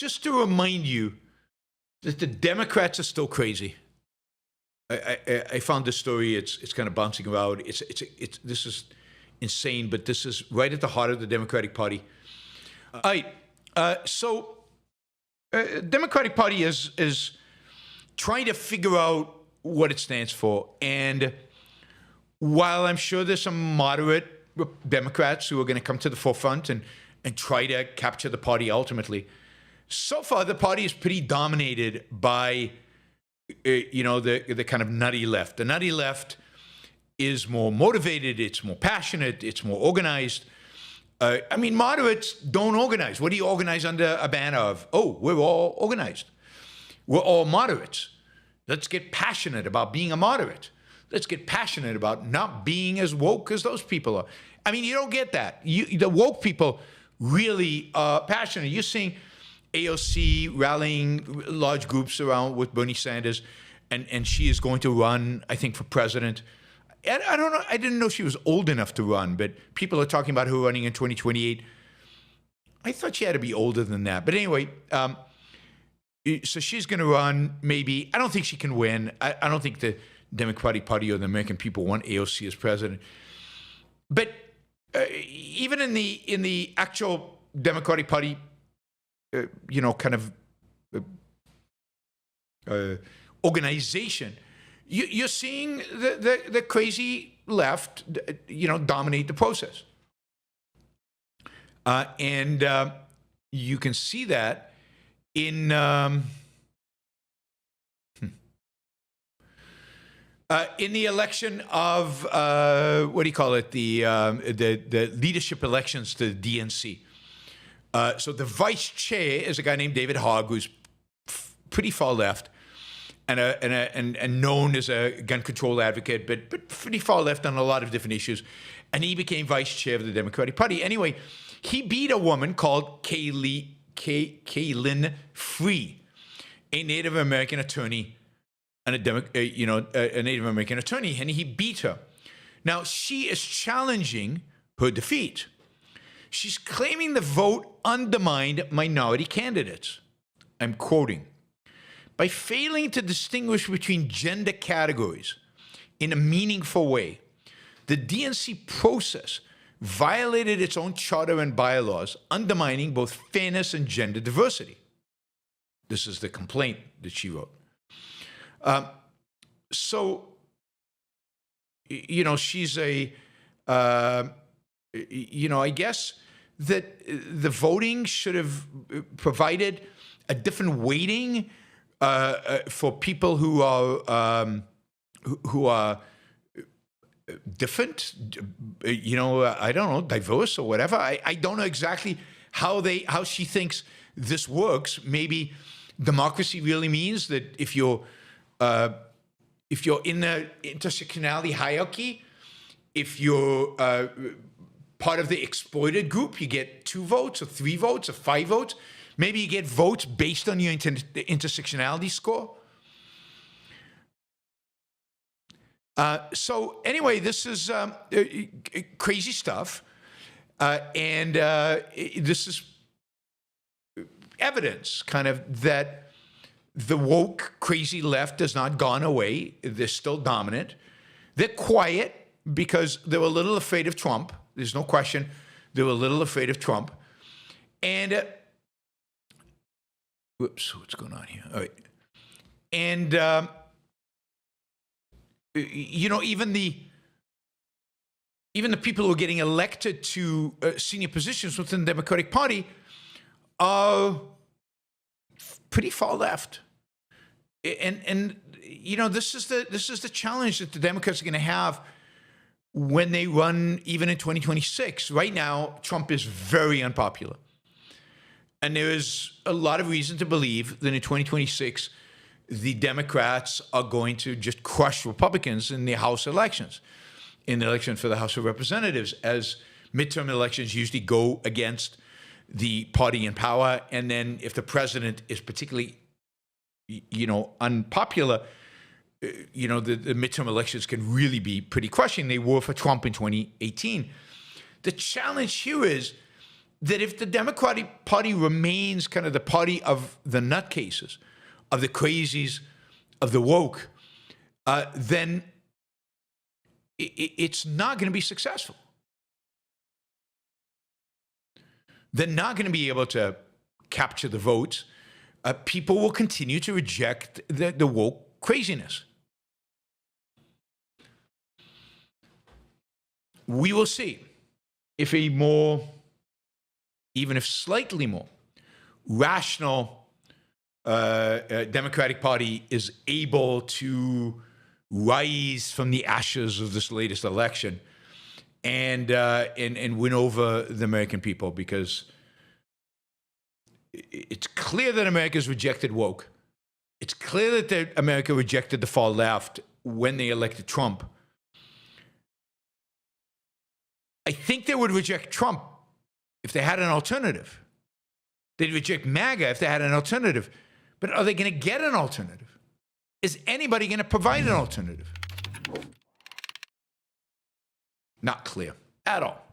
just to remind you that the Democrats are still crazy. I found this story. It's kind of bouncing around. This is insane, but this is right at the heart of the Democratic Party. All right. So Democratic Party is trying to figure out what it stands for. And while I'm sure there's some moderate Democrats who are going to come to the forefront and try to capture the party ultimately, so far the party is pretty dominated by, the kind of nutty left. The nutty left is more motivated, it's more passionate, it's more organized. Moderates don't organize. What do you organize under a banner of? Oh, we're all organized. We're all moderates. Let's get passionate about being a moderate. Let's get passionate about not being as woke as those people are. You don't get that. The woke people really are passionate. You're seeing AOC rallying large groups around with Bernie Sanders, and she is going to run, I think, for president. I don't know. I didn't know she was old enough to run, but people are talking about her running in 2028. I thought she had to be older than that. But anyway, so she's going to run, maybe. I don't think she can win. I don't think the Democratic Party or the American people want AOC as president. But even in the actual Democratic Party, organization, you're seeing the crazy left, dominate the process. And you can see that in the election of the leadership elections to the DNC. So the vice chair is a guy named David Hogg, who's pretty far left, and known as a gun control advocate, but pretty far left on a lot of different issues. And he became vice chair of the Democratic Party. Anyway, he beat a woman called Kaylin Free, a Native American attorney, and a Native American attorney, and he beat her. Now, she is challenging her defeat. She's claiming the vote undermined minority candidates. I'm quoting, by failing to distinguish between gender categories in a meaningful way, the DNC process violated its own charter and bylaws, undermining both fairness and gender diversity. This is the complaint that she wrote. She's I guess that the voting should have provided a different weighting for people who are different, I don't know, diverse or whatever. I don't know exactly how she thinks this works. Maybe democracy really means that if you're in the intersectionality hierarchy, if you're part of the exploited group, you get 2 votes or 3 votes or 5 votes. Maybe you get votes based on your intersectionality score. So anyway, this is crazy stuff. And this is evidence kind of that the woke, crazy left has not gone away. They're still dominant. They're quiet because they were a little afraid of Trump. There's no question. They were a little afraid of Trump. And, whoops, what's going on here? All right. And, even the people who are getting elected to senior positions within the Democratic Party are pretty far left. And this is the challenge that the Democrats are going to have when they run even in 2026. Right now, Trump is very unpopular. And there is a lot of reason to believe that in 2026, the Democrats are going to just crush Republicans in the House elections, in the election for the House of Representatives, as midterm elections usually go against the party in power. And then if the president is particularly, unpopular, the midterm elections can really be pretty crushing. They were for Trump in 2018. The challenge here is that if the Democratic Party remains kind of the party of the nutcases, of the crazies, of the woke, then it's not going to be successful. They're not going to be able to capture the votes. People will continue to reject the woke craziness. We will see if a more, even if slightly more, rational Democratic Party is able to rise from the ashes of this latest election and win over the American people, because it's clear that America's rejected woke. It's clear that America rejected the far left when they elected Trump. I think they would reject Trump if they had an alternative. They'd reject MAGA if they had an alternative. But are they going to get an alternative? Is anybody going to provide an alternative? Not clear at all.